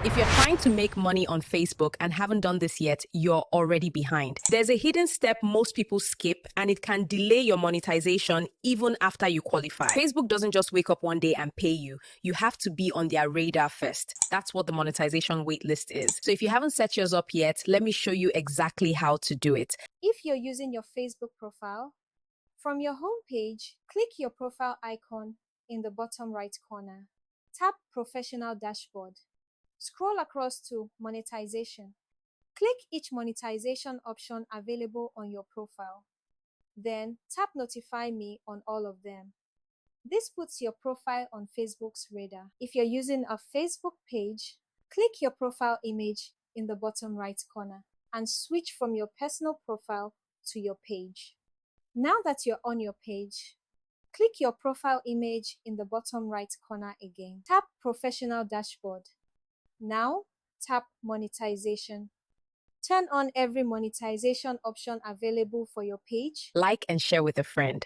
If you're trying to make money on Facebook and haven't done this yet, you're already behind. There's a hidden step most people skip, and it can delay your monetization even after you qualify. Facebook doesn't just wake up one day and pay you. You have to be on their radar first. That's what the monetization waitlist is. So if you haven't set yours up yet, let me show you exactly how to do it. If you're using your Facebook profile, from your home page, click your profile icon in the bottom right corner. Tap Professional Dashboard. Scroll across to Monetization. Click each monetization option available on your profile. Then tap Notify Me on all of them. This puts your profile on Facebook's radar. If you're using a Facebook page, click your profile image in the bottom right corner and switch from your personal profile to your page. Now that you're on your page, click your profile image in the bottom right corner again. Tap Professional Dashboard. Now, tap Monetization. Turn on every monetization option available for your page. Like and share with a friend.